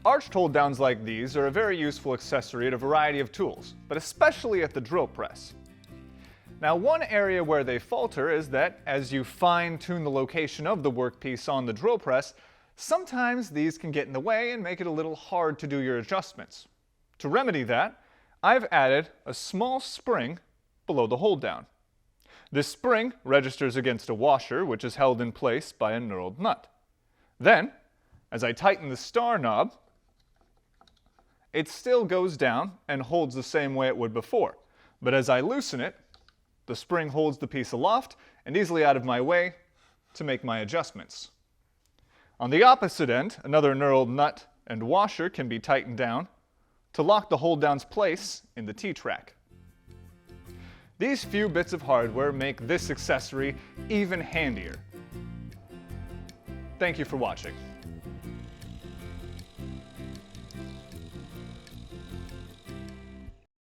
Arched hold-downs like these are a very useful accessory at a variety of tools, but especially at the drill press. Now, one area where they falter is that as you fine-tune the location of the workpiece on the drill press, sometimes these can get in the way and make it a little hard to do your adjustments. To remedy that, I've added a small spring below the hold-down. This spring registers against a washer, which is held in place by a knurled nut. Then, as I tighten the star knob, it still goes down and holds the same way it would before. But as I loosen it, the spring holds the piece aloft and easily out of my way to make my adjustments. On the opposite end, another knurled nut and washer can be tightened down to lock the hold-down's place in the T-track. These few bits of hardware make this accessory even handier. Thank you for watching.